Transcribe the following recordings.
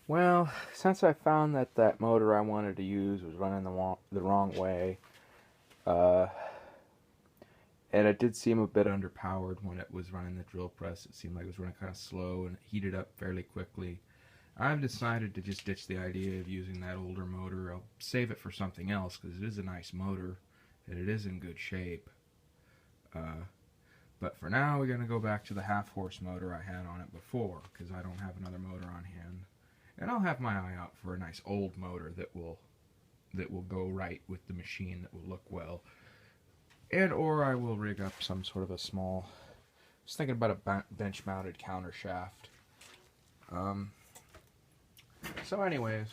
Well, since I found that that motor I wanted to use was running the wrong way, uh, and it did seem a bit underpowered when it was running the drill press. It seemed like it was running kind of slow and it heated up fairly quickly. I've decided to just ditch the idea of using that older motor. I'll save it for something else because it is a nice motor and it is in good shape. Uh, but for now, we're going to go back to the half-horse motor I had on it before because I don't have another motor on hand. And I'll have my eye out for a nice old motor that will go right with the machine, that will look well. And or I will rig up some sort of a small, I was thinking about a bench-mounted counter shaft. So anyways,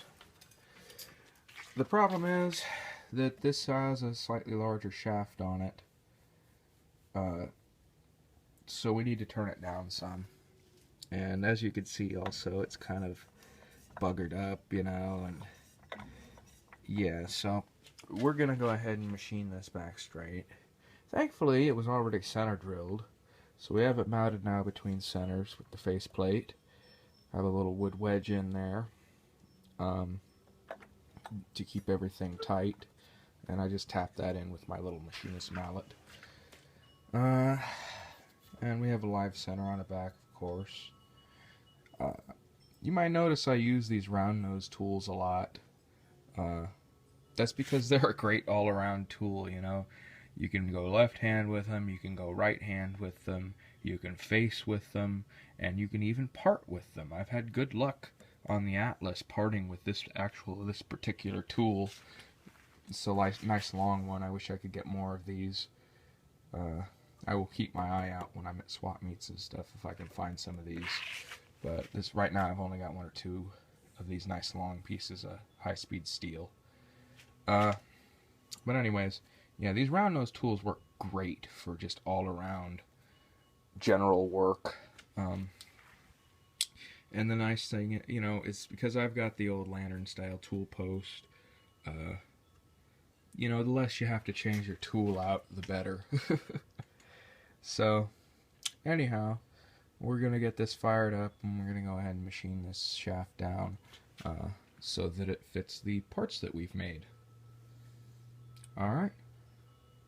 the problem is that this has a slightly larger shaft on it. So we need to turn it down some. And as you can see also, it's kind of buggered up, you know, and yeah, so we're gonna go ahead and machine this back straight. Thankfully, it was already center drilled, so we have it mounted now between centers with the faceplate. I have a little wood wedge in there to keep everything tight, and I just tap that in with my little machinist mallet. And we have a live center on the back, of course. You might notice I use these round nose tools a lot. That's because they're a great all-around tool, you know. You can go left hand with them, you can go right hand with them, you can face with them, and you can even part with them. I've had good luck on the Atlas parting with this particular tool. It's a nice long one. I wish I could get more of these. I will keep my eye out when I'm at swap meets and stuff if I can find some of these. But this right now I've only got one or two of these nice long pieces of high-speed steel. But anyways, yeah, these round nose tools work great for just all-around general work. And the nice thing, you know, is because I've got the old lantern-style tool post. You know, the less you have to change your tool out, the better. So, anyhow, we're going to get this fired up and we're going to go ahead and machine this shaft down so that it fits the parts that we've made. Alright,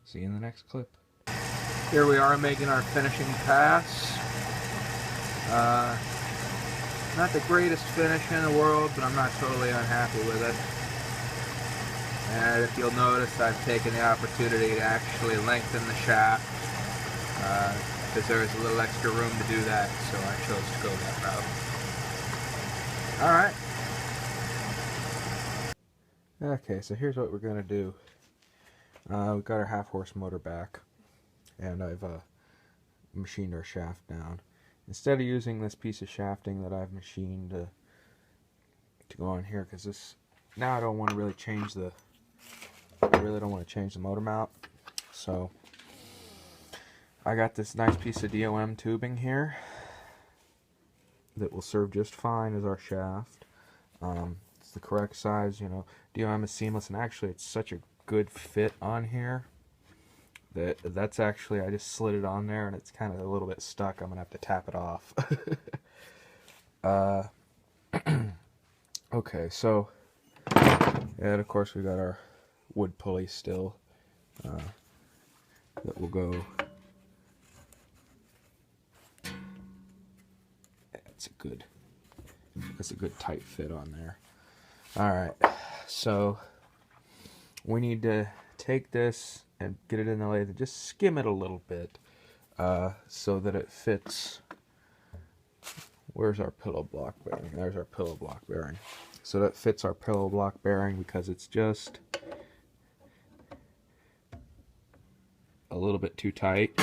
see you in the next clip. Here we are making our finishing pass. Not the greatest finish in the world, but I'm not totally unhappy with it. And if you'll notice, I've taken the opportunity to actually lengthen the shaft because there was a little extra room to do that, so I chose to go that route. Alright. Okay, so here's what we're going to do. We've got our half-horse motor back, and I've machined our shaft down. Instead of using this piece of shafting that I've machined to go on here, because this, now I don't want to really change the, I really don't want to change the motor mount, so I got this nice piece of DOM tubing here that will serve just fine as our shaft. It's the correct size, you know. DOM is seamless, and actually it's such a good fit on here that's actually, I just slid it on there and it's kind of a little bit stuck. I'm gonna have to tap it off. Okay, so, and of course we got our wood pulley still that will go. That's a good tight fit on there. Alright, so we need to take this and get it in the lathe and just skim it a little bit so that it fits. Where's our pillow block bearing? There's our pillow block bearing. So that fits our pillow block bearing because it's just a little bit too tight.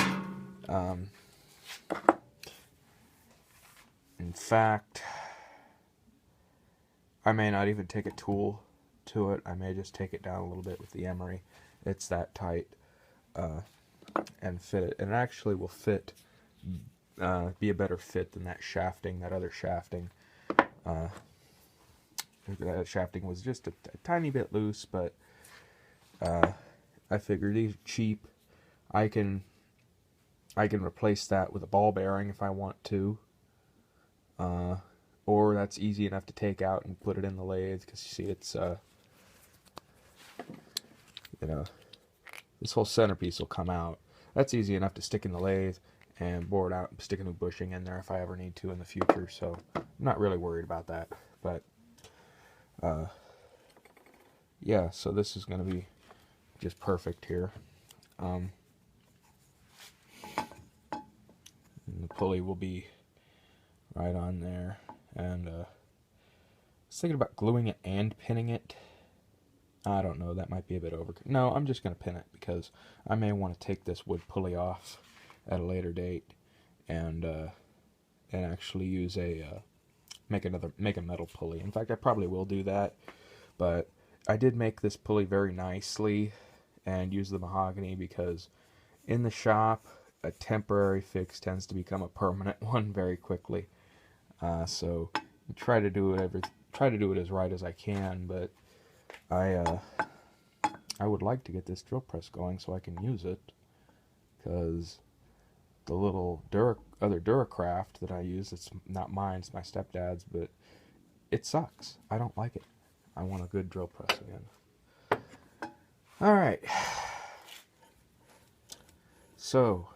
In fact, I may not even take a tool to it. I may just take it down a little bit with the emery. It's that tight, and fit it. And it actually will fit, be a better fit than that shafting, that other shafting. That shafting was just a tiny bit loose, but I figured these are cheap. I can replace that with a ball bearing if I want to. or that's easy enough to take out and put it in the lathe, because you see it's, you know, this whole centerpiece will come out. That's easy enough to stick in the lathe and bore it out and stick a new bushing in there if I ever need to in the future, so I'm not really worried about that. But yeah, so this is going to be just perfect here. And the pulley will be right on there, and I was thinking about gluing it and pinning it. I don't know, that might be a bit overkill. No, I'm just going to pin it, because I may want to take this wood pulley off at a later date and actually use make a metal pulley. In fact, I probably will do that, but I did make this pulley very nicely and use the mahogany, because in the shop a temporary fix tends to become a permanent one very quickly. So try to do it as right as I can, but I would like to get this drill press going so I can use it, because the little other Duracraft that I use, it's not mine, it's my stepdad's, but it sucks. I don't like it. I want a good drill press again. Alright. So,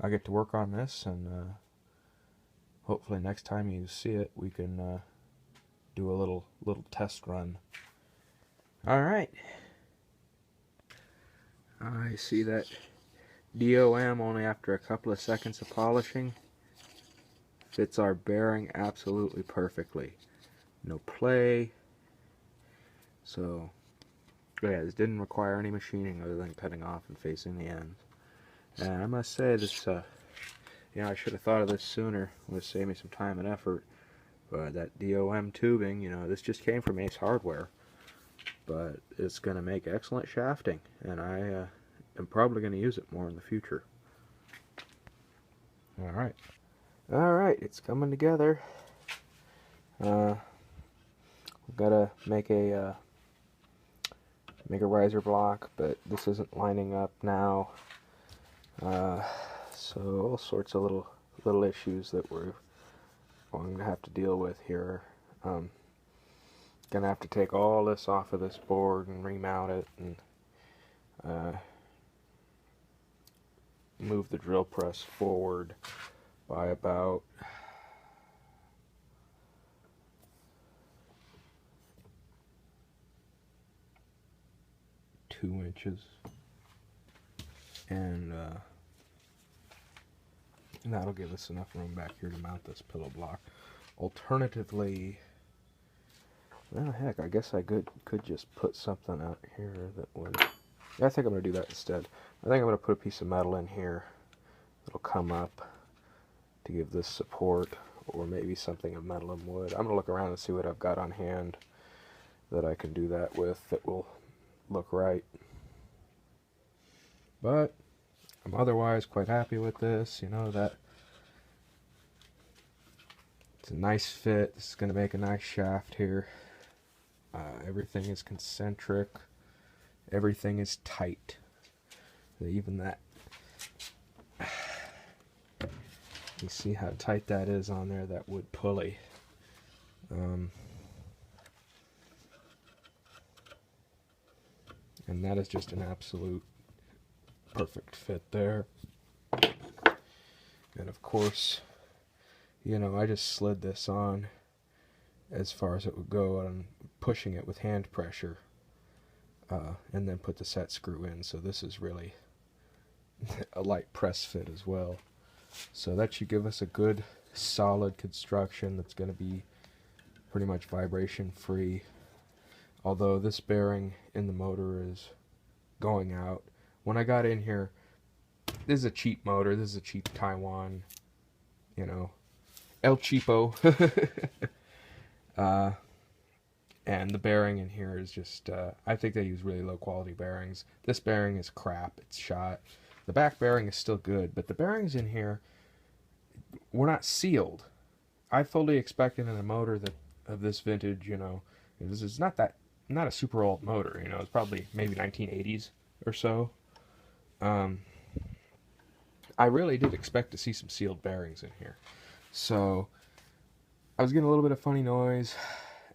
I get to work on this, and hopefully next time you see it, we can do a little test run. Alright. I see that DOM only after a couple of seconds of polishing fits our bearing absolutely perfectly. No play. So, yeah, this didn't require any machining other than cutting off and facing the ends. And I must say, this, you know, I should have thought of this sooner. It would save me some time and effort. But that DOM tubing, you know, this just came from Ace Hardware. But it's going to make excellent shafting, and I am probably going to use it more in the future. Alright. Alright, it's coming together. We've got to make a riser block, but this isn't lining up now. So all sorts of little issues that we're going to have to deal with here. Gonna have to take all this off of this board and remount it, and move the drill press forward by about 2 inches, and that'll give us enough room back here to mount this pillow block. Alternatively, well, heck, I guess I could just put something out here that would... Yeah, I think I'm going to do that instead. I think I'm going to put a piece of metal in here that'll come up to give this support, or maybe something of metal and wood. I'm going to look around and see what I've got on hand that I can do that with that will look right. But I'm otherwise quite happy with this. You know, that it's a nice fit. This is going to make a nice shaft here. Everything is concentric. Everything is tight. Even that. You see how tight that is on there, that wood pulley. And that is just an absolute perfect fit there. And of course, you know, I just slid this on as far as it would go, and pushing it with hand pressure, and then put the set screw in. So this is really a light press fit as well. So that should give us a good solid construction that's going to be pretty much vibration free. Although this bearing in the motor is going out. When I got in here, this is a cheap motor. This is a cheap Taiwan, you know, El Cheapo. And the bearing in here is just, I think they use really low quality bearings. This bearing is crap. It's shot. The back bearing is still good, but the bearings in here were not sealed. I fully expected in a motor that of this vintage, you know, this is not a super old motor, you know, it's probably maybe 1980s or so. I really did expect to see some sealed bearings in here. So I was getting a little bit of funny noise,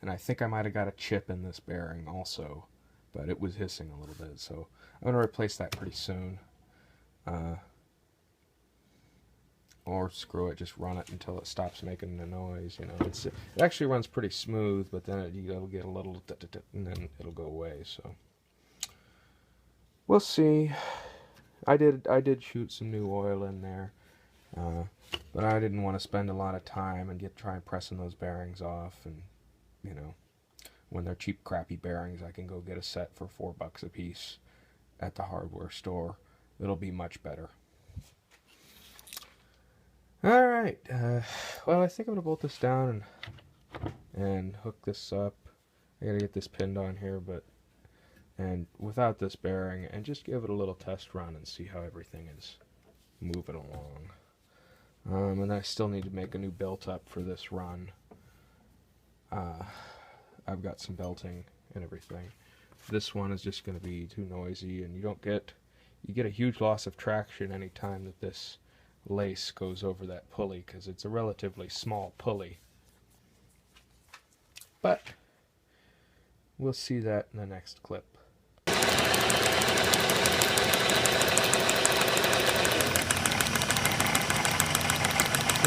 and I think I might have got a chip in this bearing also, but it was hissing a little bit, so I'm going to replace that pretty soon. Or screw it, just run it until it stops making the noise. You know, it actually runs pretty smooth, but then it'll get a little and then it'll go away. So we'll see. I did shoot some new oil in there, but I didn't want to spend a lot of time and try pressing those bearings off. And you know, when they're cheap, crappy bearings, I can go get a set for $4 a piece at the hardware store. It'll be much better. Alright, well, I think I'm going to bolt this down and hook this up. I gotta get this pinned on here, and without this bearing, and just give it a little test run and see how everything is moving along. And I still need to make a new belt up for this run. I've got some belting and everything. This one is just going to be too noisy, and you get a huge loss of traction anytime that this lace goes over that pulley, because it's a relatively small pulley. But we'll see that in the next clip. You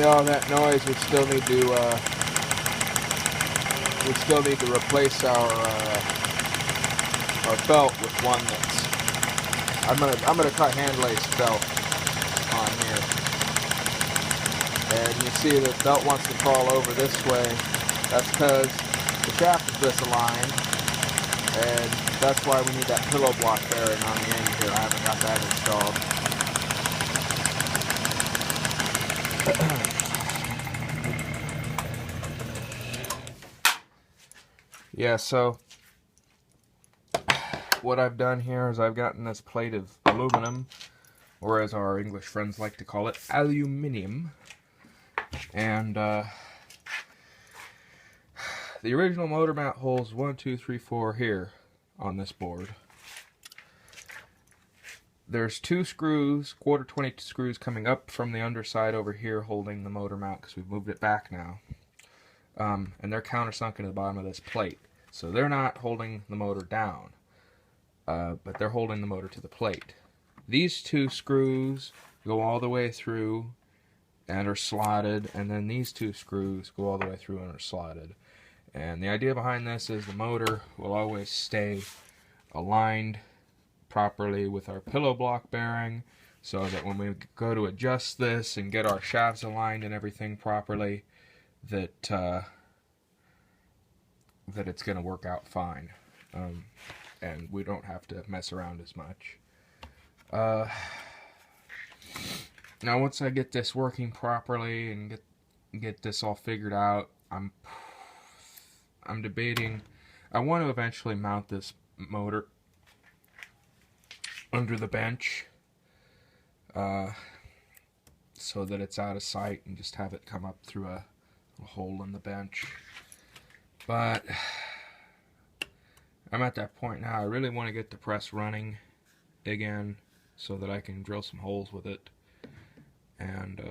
know, that noise, we still need to replace our belt with one that's I'm gonna cut hand lace belt on here. And you see the belt wants to fall over this way. That's because the shaft is misaligned, and that's why we need that pillow block bearing on the end here. I haven't got that installed. Yeah, so what I've done here is I've gotten this plate of aluminum, or as our English friends like to call it, aluminium. And the original motor mount holds 1, 2, 3, 4 here on this board. There's 2 screws, quarter 20 screws coming up from the underside over here holding the motor mount, because we've moved it back now. And they're countersunk into the bottom of this plate. So they're not holding the motor down, but they're holding the motor to the plate. These 2 screws go all the way through and are slotted, and then these 2 screws go all the way through and are slotted. And the idea behind this is the motor will always stay aligned properly with our pillow block bearing, so that when we go to adjust this and get our shafts aligned and everything properly, that it's going to work out fine, and we don't have to mess around as much. Now, once I get this working properly and get this all figured out, I'm debating. I want to eventually mount this motor under the bench, so that it's out of sight, and just have it come up through a hole in the bench. But I'm at that point now. I really want to get the press running again, so that I can drill some holes with it. And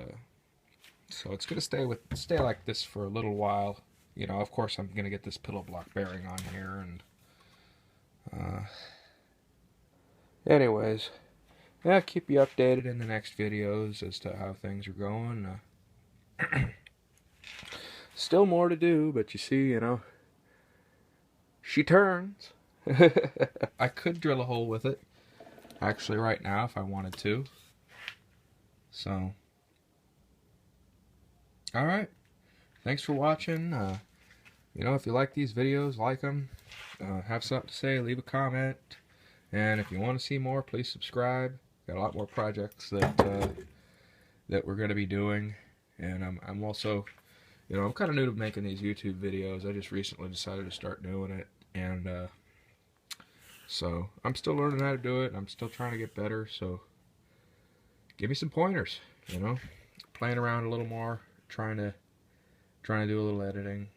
so it's going to stay like this for a little while. You know, of course, I'm going to get this pillow block bearing on here, and anyways, yeah, I'll keep you updated in the next videos as to how things are going. Still more to do, but you see, you know, she turns. I could drill a hole with it, actually, right now, if I wanted to. So, alright, thanks for watching. You know, if you like these videos, like them, have something to say, leave a comment, and if you want to see more, please subscribe. Got a lot more projects that we're going to be doing, and I'm also, you know, I'm kind of new to making these YouTube videos. I just recently decided to start doing it, and so I'm still learning how to do it, and I'm still trying to get better, so give me some pointers, you know, playing around a little more, trying to do a little editing.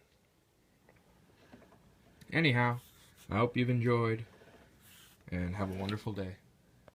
Anyhow, I hope you've enjoyed, and have a wonderful day.